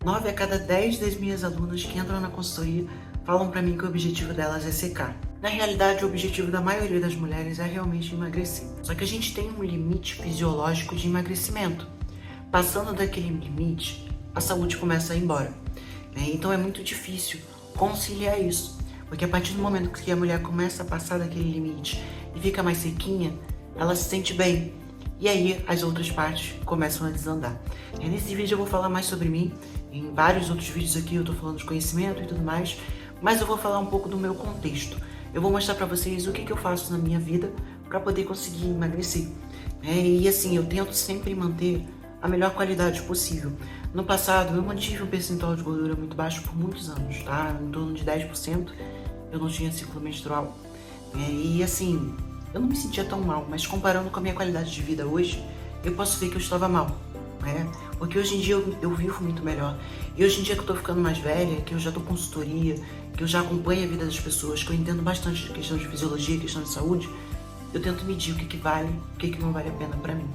9 a cada 10 das minhas alunas que entram na consultoria falam para mim que o objetivo delas é secar. Na realidade, o objetivo da maioria das mulheres é realmente emagrecer. Só que a gente tem um limite fisiológico de emagrecimento. Passando daquele limite, a saúde começa a ir embora. Então é muito difícil conciliar isso. Porque a partir do momento que a mulher começa a passar daquele limite e fica mais sequinha, ela se sente bem. E aí as outras partes começam a desandar. Nesse vídeo eu vou falar mais sobre mim. Em vários outros vídeos aqui eu tô falando de conhecimento e tudo mais. Mas eu vou falar um pouco do meu contexto. Eu vou mostrar pra vocês o que eu faço na minha vida pra poder conseguir emagrecer. E assim, eu tento sempre manter a melhor qualidade possível. No passado eu mantive um percentual de gordura muito baixo por muitos anos, tá? Em torno de 10%. Eu não tinha ciclo menstrual. E assim, eu não me sentia tão mal, mas comparando com a minha qualidade de vida hoje, eu posso ver que eu estava mal, porque hoje em dia eu vivo muito melhor. E hoje em dia que eu tô ficando mais velha, que eu já dou consultoria, que eu já acompanho a vida das pessoas, que eu entendo bastante de questão de fisiologia, questão de saúde, eu tento medir o que vale, o que não vale a pena pra mim.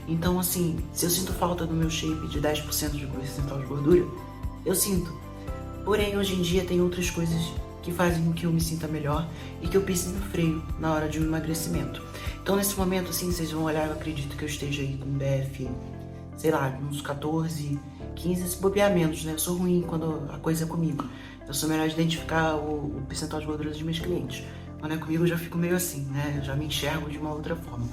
Então assim, se eu sinto falta do meu shape de 10% de percentual de gordura, eu sinto. Porém, hoje em dia tem outras coisas que fazem com que eu me sinta melhor e que eu pise no freio na hora de um emagrecimento. Então nesse momento, assim, vocês vão olhar, eu acredito que eu esteja aí com BF, sei lá, uns 14, 15, se bobear menos, né? Eu sou ruim quando a coisa é comigo. Eu sou melhor de identificar o percentual de gordura dos meus clientes. Quando é comigo eu já fico meio assim, né? Eu já me enxergo de uma outra forma.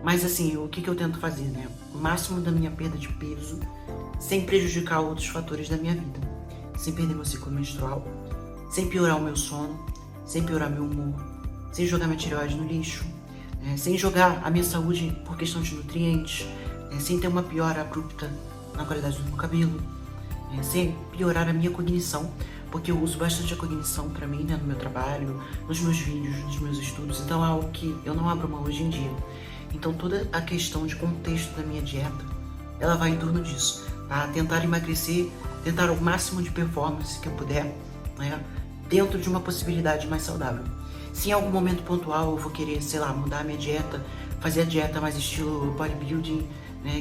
Mas assim, o que eu tento fazer, né? O máximo da minha perda de peso sem prejudicar outros fatores da minha vida. Sem perder meu ciclo menstrual, sem piorar o meu sono, sem piorar meu humor, sem jogar minha tireoide no lixo, sem jogar a minha saúde por questão de nutrientes, sem ter uma piora abrupta na qualidade do meu cabelo, sem piorar a minha cognição, porque eu uso bastante a cognição para mim, né, no meu trabalho, nos meus vídeos, nos meus estudos, então é algo que eu não abro mão hoje em dia. Então toda a questão de contexto da minha dieta, ela vai em torno disso, tá? Tentar emagrecer, tentar o máximo de performance que eu puder, dentro de uma possibilidade mais saudável. Se em algum momento pontual eu vou querer, sei lá, mudar a minha dieta, fazer a dieta mais estilo bodybuilding,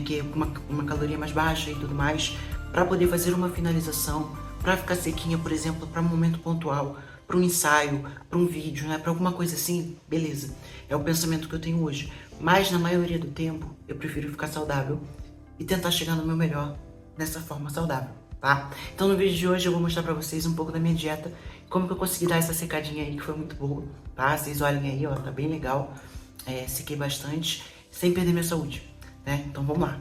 que é uma caloria mais baixa e tudo mais, para poder fazer uma finalização, para ficar sequinha, por exemplo, para um momento pontual, para um ensaio, para um vídeo, para alguma coisa assim, beleza. É o pensamento que eu tenho hoje. Mas na maioria do tempo, eu prefiro ficar saudável e tentar chegar no meu melhor dessa forma saudável, tá? Então no vídeo de hoje eu vou mostrar pra vocês um pouco da minha dieta, como que eu consegui dar essa secadinha aí, que foi muito boa, tá? Vocês olhem aí, ó, tá bem legal. Sequei bastante, sem perder minha saúde, né? Então vamos lá.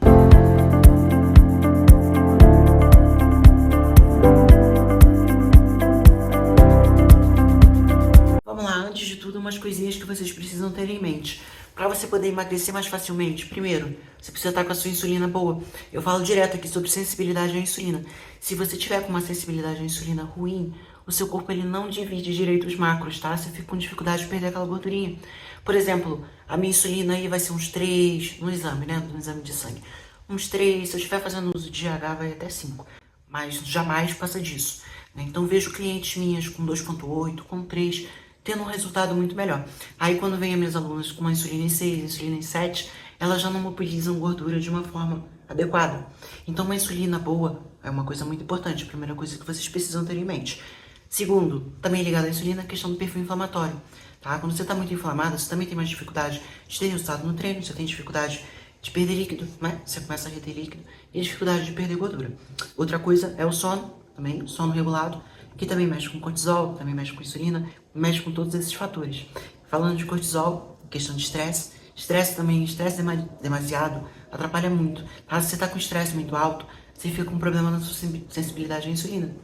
Vamos lá, antes de tudo, umas coisinhas que vocês precisam ter em mente. Para você poder emagrecer mais facilmente, primeiro, você precisa estar com a sua insulina boa. Eu falo direto aqui sobre sensibilidade à insulina. Se você tiver com uma sensibilidade à insulina ruim, o seu corpo ele não divide direito os macros, tá? Você fica com dificuldade de perder aquela gordurinha. Por exemplo, a minha insulina aí vai ser uns 3 no exame, né? No exame de sangue. Uns 3, se eu estiver fazendo uso de GH, vai até 5. Mas jamais passa disso, né? Então vejo clientes minhas com 2,8, com 3, tendo um resultado muito melhor. Aí quando vem as minhas alunas com uma insulina em 6, insulina em 7, elas já não mobilizam gordura de uma forma adequada. Então uma insulina boa é uma coisa muito importante, a primeira coisa que vocês precisam ter em mente. Segundo, também ligado à insulina, a questão do perfil inflamatório, tá? Quando você está muito inflamado, você também tem mais dificuldade de ter resultado no treino, você tem dificuldade de perder líquido, né? Você começa a reter líquido e dificuldade de perder gordura. Outra coisa é o sono, também, sono regulado, que também mexe com cortisol, também mexe com insulina, mexe com todos esses fatores. Falando de cortisol, questão de estresse, estresse também, estresse demasiado atrapalha muito, tá? Se você tá com estresse muito alto, você fica com problema na sua sensibilidade à insulina.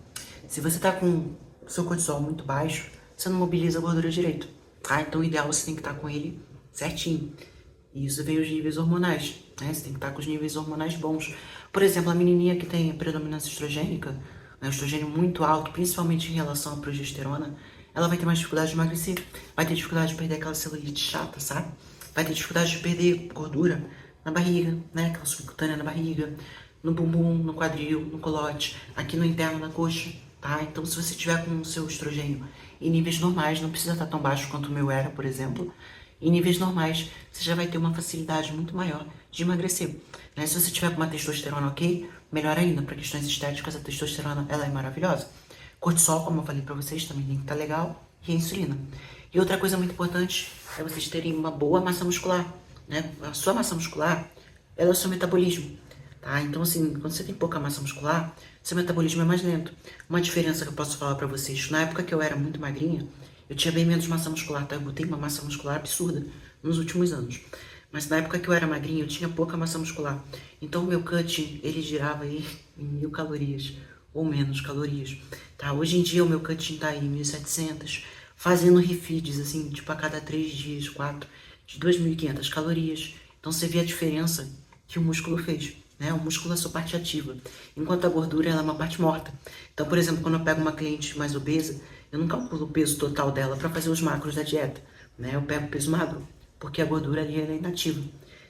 Se você tá com o seu cortisol muito baixo, você não mobiliza a gordura direito, tá? Então o ideal você tem que estar com ele certinho. E isso vem os níveis hormonais, né? Você tem que estar com os níveis hormonais bons. Por exemplo, a menininha que tem predominância estrogênica, né, estrogênio muito alto, principalmente em relação à progesterona, ela vai ter mais dificuldade de emagrecer, vai ter dificuldade de perder aquela celulite chata, sabe? Vai ter dificuldade de perder gordura na barriga, né? Aquela subcutânea na barriga, no bumbum, no quadril, no colote, aqui no interno da coxa, tá? Então se você tiver com o seu estrogênio em níveis normais, não precisa estar tão baixo quanto o meu era, por exemplo, em níveis normais, você já vai ter uma facilidade muito maior de emagrecer, né? Se você tiver com uma testosterona ok, melhor ainda, para questões estéticas, a testosterona ela é maravilhosa. Cortisol, como eu falei para vocês, também tem que estar legal, e a insulina. E outra coisa muito importante é vocês terem uma boa massa muscular, né? A sua massa muscular, ela é o seu metabolismo, tá? Então, assim, quando você tem pouca massa muscular, seu metabolismo é mais lento. Uma diferença que eu posso falar pra vocês, na época que eu era muito magrinha, eu tinha bem menos massa muscular, tá? Eu botei uma massa muscular absurda nos últimos anos. Mas na época que eu era magrinha, eu tinha pouca massa muscular. Então, o meu cutting, ele girava aí em 1000 calorias, ou menos calorias, tá? Hoje em dia, o meu cutting tá aí em 1700, fazendo refeeds, assim, tipo a cada 3 dias, 4, de 2500 calorias. Então, você vê a diferença que o músculo fez, né? O músculo é a sua parte ativa, enquanto a gordura ela é uma parte morta. Então, por exemplo, quando eu pego uma cliente mais obesa, eu não calculo o peso total dela para fazer os macros da dieta, né? Eu pego o peso magro, porque a gordura ali ela é inativa.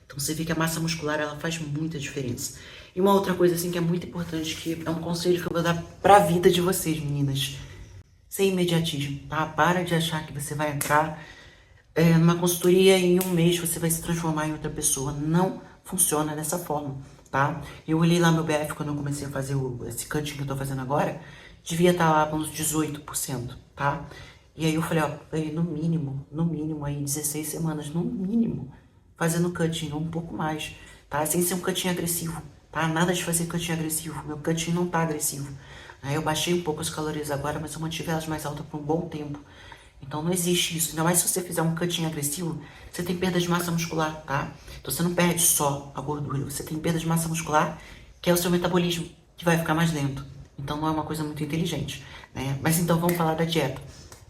Então, você vê que a massa muscular ela faz muita diferença. E uma outra coisa assim que é muito importante, que é um conselho que eu vou dar para a vida de vocês, meninas, sem imediatismo, tá? Para de achar que você vai entrar numa consultoria e em um mês você vai se transformar em outra pessoa. Não funciona dessa forma, tá? Eu olhei lá meu BF quando eu comecei a fazer esse cutting que eu tô fazendo agora, devia estar lá para uns 18%, tá? E aí eu falei, ó, no mínimo aí 16 semanas, no mínimo, fazendo cutting, ou um pouco mais, tá? Sem ser um cutting agressivo, tá? Nada de fazer cutting agressivo, meu cutting não tá agressivo. Eu baixei um pouco as calorias agora, mas eu mantive elas mais altas por um bom tempo. Então não existe isso. Ainda mais se você fizer um cutting agressivo, você tem perda de massa muscular, tá? Então você não perde só a gordura, você tem perda de massa muscular, que é o seu metabolismo, que vai ficar mais lento. Então não é uma coisa muito inteligente, né? Mas então vamos falar da dieta.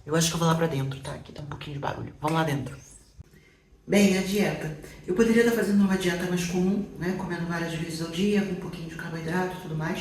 Eu acho que eu vou lá pra dentro, tá? Aqui tá um pouquinho de barulho. Vamos lá dentro. Bem, a dieta. Eu poderia estar fazendo uma dieta mais comum, né? Comendo várias vezes ao dia, com um pouquinho de carboidrato e tudo mais.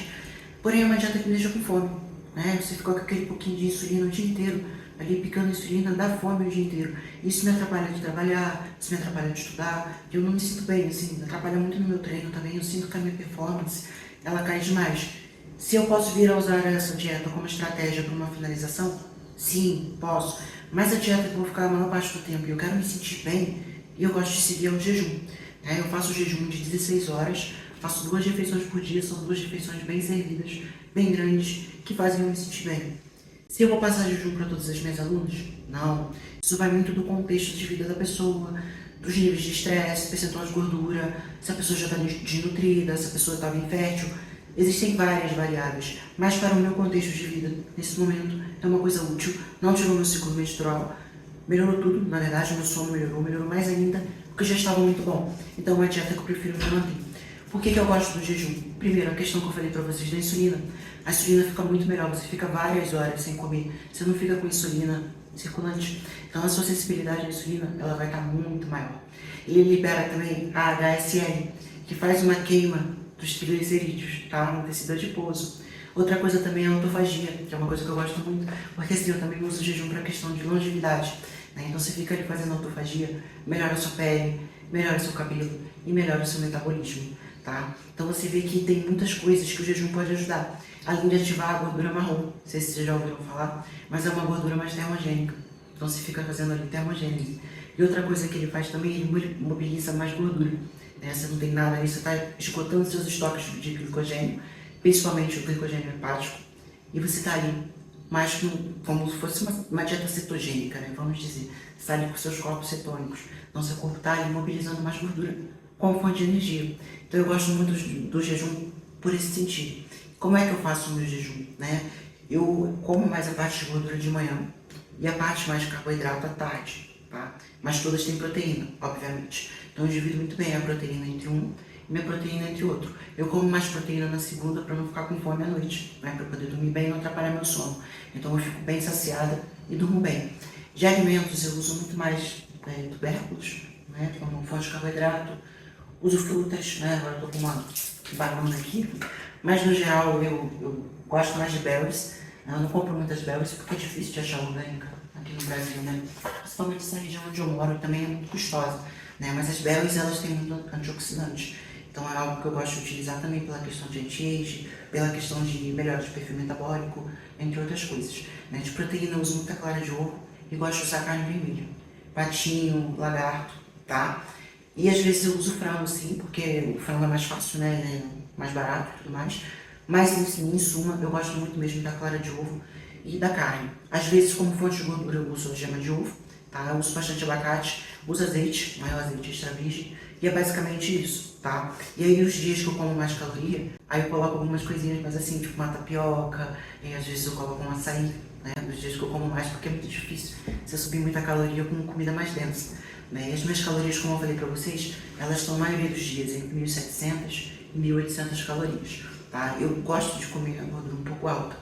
Porém, é uma dieta que me deixa com fome, né? Você ficou com aquele pouquinho de insulina o dia inteiro, ali picando insulina, dá fome o dia inteiro. Isso me atrapalha de trabalhar, isso me atrapalha de estudar. Eu não me sinto bem, assim, me atrapalha muito no meu treino também. Eu sinto que a minha performance, ela cai demais. Se eu posso vir a usar essa dieta como estratégia para uma finalização, sim, posso. Mas a dieta que eu vou ficar a maior parte do tempo e eu quero me sentir bem, e eu gosto de seguir o jejum. Eu faço o jejum de 16 horas, faço 2 refeições por dia, são 2 refeições bem servidas, bem grandes, que fazem eu me sentir bem. Se eu vou passar jejum para todas as minhas alunas? Não. Isso vai muito do contexto de vida da pessoa, dos níveis de estresse, percentual de gordura, se a pessoa já está desnutrida, se a pessoa estava infértil. Existem várias variáveis, mas para o meu contexto de vida, nesse momento, é uma coisa útil. Não tirou meu ciclo menstrual, melhorou tudo, na verdade, meu sono melhorou mais ainda, porque já estava muito bom. Então é uma dieta que eu prefiro manter. Por que eu gosto do jejum? Primeiro, a questão que eu falei para vocês da insulina. A insulina fica muito melhor, você fica várias horas sem comer, você não fica com insulina circulante. Então a sua sensibilidade à insulina, ela vai estar muito maior. Ele libera também a HSL, que faz uma queima dos triglicerídeos, tá? No tecido adiposo. Outra coisa também é a autofagia, que é uma coisa que eu gosto muito, porque assim, eu também uso o jejum para questão de longevidade, né? Então você fica ali fazendo autofagia, melhora a sua pele, melhora o seu cabelo e melhora o seu metabolismo, tá? Então você vê que tem muitas coisas que o jejum pode ajudar, além de ativar a gordura marrom, não sei se vocês já ouviram falar, mas é uma gordura mais termogênica, então você fica fazendo ali termogênese. E outra coisa que ele faz também, ele mobiliza mais gordura, né? Você não tem nada ali, você está esgotando seus estoques de glicogênio, principalmente o glicogênio hepático, e você está ali mais como se fosse uma dieta cetogênica, né? Vamos dizer, você está ali com seus corpos cetônicos, então seu corpo está ali mobilizando mais gordura como fonte de energia. Então eu gosto muito do jejum por esse sentido. Como é que eu faço o meu jejum, né? Eu como mais a parte de gordura de manhã e a parte mais de carboidrato à tarde, tá? Mas todas têm proteína, obviamente. Então eu divido muito bem a proteína entre um e minha proteína entre outro. Eu como mais proteína na segunda para não ficar com fome à noite, né? Para poder dormir bem e não atrapalhar meu sono. Então eu fico bem saciada e durmo bem. De alimentos eu uso muito mais tubérculos, né? Como fonte de carboidrato. Uso frutas, né? Agora eu tô com uma banana aqui. Mas no geral eu gosto mais de berries. Eu não compro muitas berries porque é difícil de achar orgânica aqui no Brasil, né? Principalmente essa região onde eu moro também é muito custosa, né? Mas as berries elas têm muito antioxidante. Então é algo que eu gosto de utilizar também pela questão de anti-age, pela questão de melhora de perfil metabólico, entre outras coisas, né? De proteína eu uso muita clara de ovo e gosto de usar carne vermelha. Patinho, lagarto, tá? E às vezes eu uso frango sim, porque o frango é mais fácil, né? mais barato e tudo mais. Mas, em suma, eu gosto muito mesmo da clara de ovo e da carne. Às vezes, como fonte de gordura, eu uso a gema de ovo, tá? Eu uso bastante abacate, uso azeite, maior azeite extra virgem, e é basicamente isso, tá? E aí, os dias que eu como mais caloria, aí eu coloco algumas coisinhas mais assim, tipo uma tapioca, e às vezes eu coloco um açaí, né? Nos dias que eu como mais, porque é muito difícil você subir muita caloria com comida mais densa, né? E as minhas calorias, como eu falei pra vocês, elas estão, na maioria dos dias, entre 1.700 e 1.800 calorias, tá? Eu gosto de comer a gordura um pouco alta,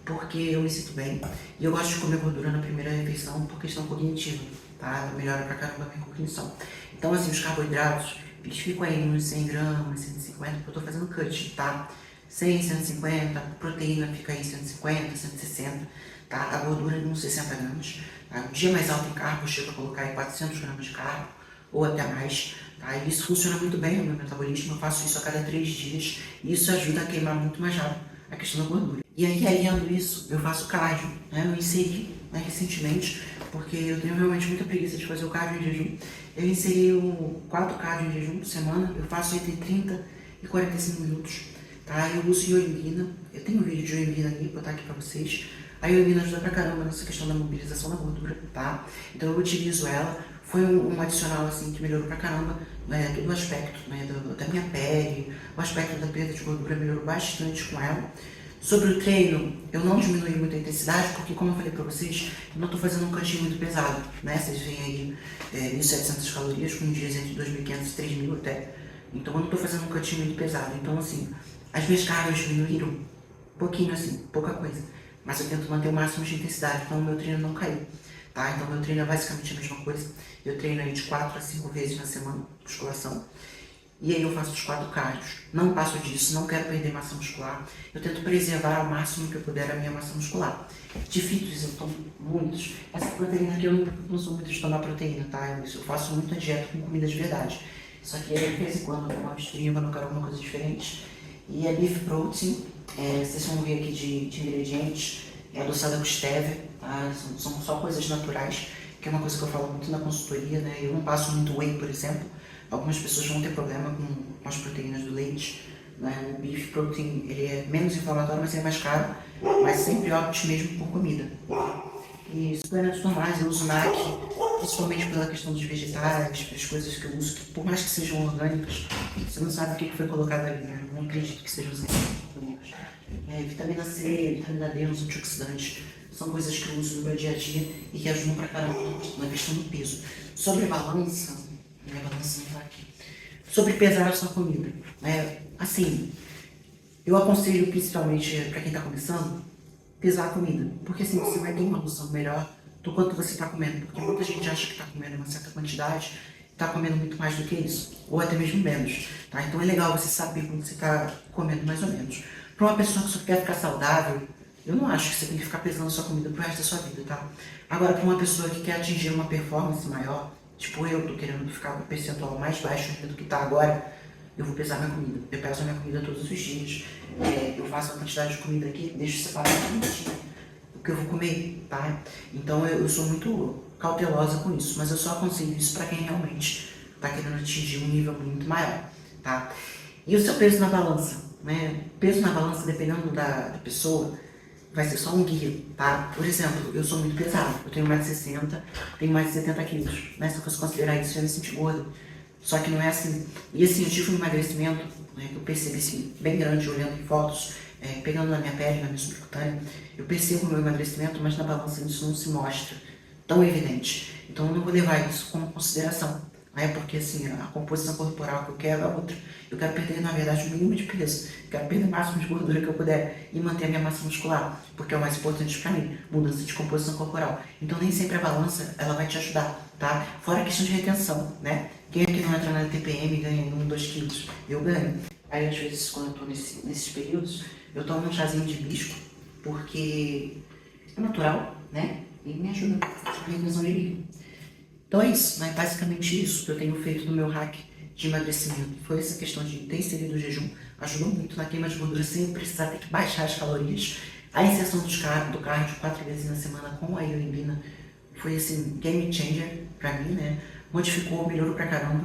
porque eu me sinto bem. E eu gosto de comer gordura na primeira refeição por questão cognitiva, tá? Melhora pra caramba a minha cognição. Então, assim, os carboidratos, eles ficam aí uns 100 gramas, 150, porque eu tô fazendo cut, tá? 100, 150, proteína fica aí 150, 160, tá? A gordura uns 60 gramas. Tá? Um dia mais alto em carbo, eu chego a colocar aí 400 gramas de carbo, ou até mais. Tá? E isso funciona muito bem no meu metabolismo, eu faço isso a cada 3 dias, e isso ajuda a queimar muito mais rápido a questão da gordura. E aí, aliando isso, eu faço cardio, né? Eu inseri, né, recentemente, porque eu tenho realmente muita preguiça de fazer o cardio em jejum. Eu inseri 4 cardio em jejum por semana, eu faço entre 30 e 45 minutos, tá? Eu uso ioimbina, eu tenho um vídeo de ioimbina aqui, vou botar aqui pra vocês. A ioimbina ajuda pra caramba nessa questão da mobilização da gordura, tá? Então eu utilizo ela, foi um adicional assim que melhorou pra caramba, né, todo o aspecto, né, da minha pele, o aspecto da perda de gordura melhorou bastante com ela. Sobre o treino, eu não diminui muito a intensidade, porque como eu falei pra vocês, eu não tô fazendo um cantinho muito pesado, né? Vocês veem aí 1.700 calorias com dias entre 2.500 e 3.000 até. Então eu não tô fazendo um cantinho muito pesado. Então assim, as minhas cargas diminuíram um pouquinho assim, pouca coisa. Mas eu tento manter o máximo de intensidade, então o meu treino não caiu. Tá? Então meu treino é basicamente a mesma coisa. Eu treino aí de 4 a 5 vezes na semana, musculação. E aí eu faço os 4 cardios. Não passo disso, não quero perder massa muscular. Eu tento preservar ao máximo que eu puder a minha massa muscular. De fitos eu tomo muitos. Essa proteína aqui eu não sou muito de tomar proteína, tá? Eu faço muita dieta com comida de verdade. Só que aí, de vez em quando eu como uma misturinha quando eu quero alguma coisa diferente. E a Beef Protein, vocês vão ver aqui de ingredientes, é adoçada com stevia, tá? São só coisas naturais, que é uma coisa que eu falo muito na consultoria, né? Eu não passo muito whey, por exemplo. Algumas pessoas vão ter problema com as proteínas do leite, né? O Beef Protein, ele é menos inflamatório, mas ele é mais caro, mas sempre opte mesmo por comida. E suplementos normais, eu uso NAC, principalmente pela questão dos vegetais, as coisas que eu uso, que por mais que sejam orgânicas, você não sabe o que foi colocado ali, né? Eu não acredito que sejam orgânicos. Vitamina C, vitamina D, uns antioxidantes, são coisas que eu uso no meu dia a dia e que ajudam pra caramba na questão do peso. Sobre balança, minha balança não tá aqui. Sobre pesar a sua comida, assim, eu aconselho principalmente para quem está começando, pesar a comida, porque assim você vai ter uma noção melhor do quanto você está comendo, porque muita gente acha que está comendo uma certa quantidade, está comendo muito mais do que isso, ou até mesmo menos, tá? Então é legal você saber quando você está comendo mais ou menos. Para uma pessoa que só quer ficar saudável, eu não acho que você tem que ficar pesando sua comida pro resto da sua vida, tá? Agora, para uma pessoa que quer atingir uma performance maior, tipo eu tô querendo ficar com um percentual mais baixo do que tá agora, eu vou pesar minha comida. Eu peso a minha comida todos os dias. Eu faço a quantidade de comida aqui, deixo separado bonitinho o que eu vou comer, tá? Então eu sou muito cautelosa com isso, mas eu só aconselho isso para quem realmente tá querendo atingir um nível muito maior, tá? E o seu peso na balança, né? Peso na balança, dependendo da pessoa, vai ser só um guia, tá? Por exemplo, eu sou muito pesado, eu tenho 1,60 m, tenho mais de 70 quilos, né? Se eu fosse considerar isso, eu ia me sentir gorda. Só que não é assim. E assim, eu tive um emagrecimento, né, que eu percebi assim, bem grande, olhando em fotos, pegando na minha pele, na minha subcutânea. Eu percebo o meu emagrecimento, mas na balança isso não se mostra tão evidente. Então eu não vou levar isso como consideração, né? Porque assim, a composição corporal que eu quero é outra. Eu quero perder, na verdade, o mínimo de peso. Eu quero perder o máximo de gordura que eu puder e manter a minha massa muscular, porque é o mais importante para mim, mudança de composição corporal. Então nem sempre a balança, ela vai te ajudar, tá? Fora a questão de retenção, né? Quem aqui não entra na TPM ganha 1, 2 quilos? Eu ganho. Aí às vezes, quando eu tô nesses períodos, eu tomo um chazinho de hibisco, porque é natural, né? E me ajuda na retenção de líquido. Então é isso, né? Basicamente isso que eu tenho feito no meu hack de emagrecimento. Foi essa questão de ter inserido o jejum, ajudou muito na queima de gordura sem precisar ter que baixar as calorias. A inserção do cardio 4 vezes na semana com a ioimbina foi assim, game changer pra mim, né? Modificou, melhorou pra caramba.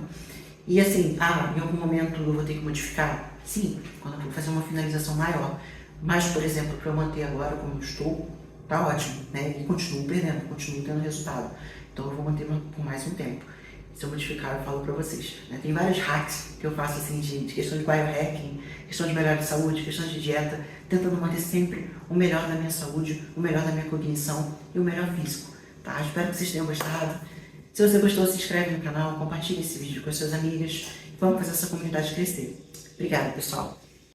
E assim, em algum momento eu vou ter que modificar? Sim, quando eu for fazer uma finalização maior. Mas, por exemplo, para eu manter agora como eu estou, tá ótimo, né? E continuo perdendo, continuo tendo resultado. Então eu vou manter por mais um tempo. Se eu modificar, eu falo pra vocês. Né? Tem vários hacks que eu faço assim de questão de biohacking, questão de melhora de saúde, questão de dieta, tentando manter sempre o melhor da minha saúde, o melhor da minha cognição e o melhor físico. Tá? Espero que vocês tenham gostado. Se você gostou, se inscreve no canal, compartilhe esse vídeo com as suas amigas. Vamos fazer essa comunidade crescer. Obrigada, pessoal.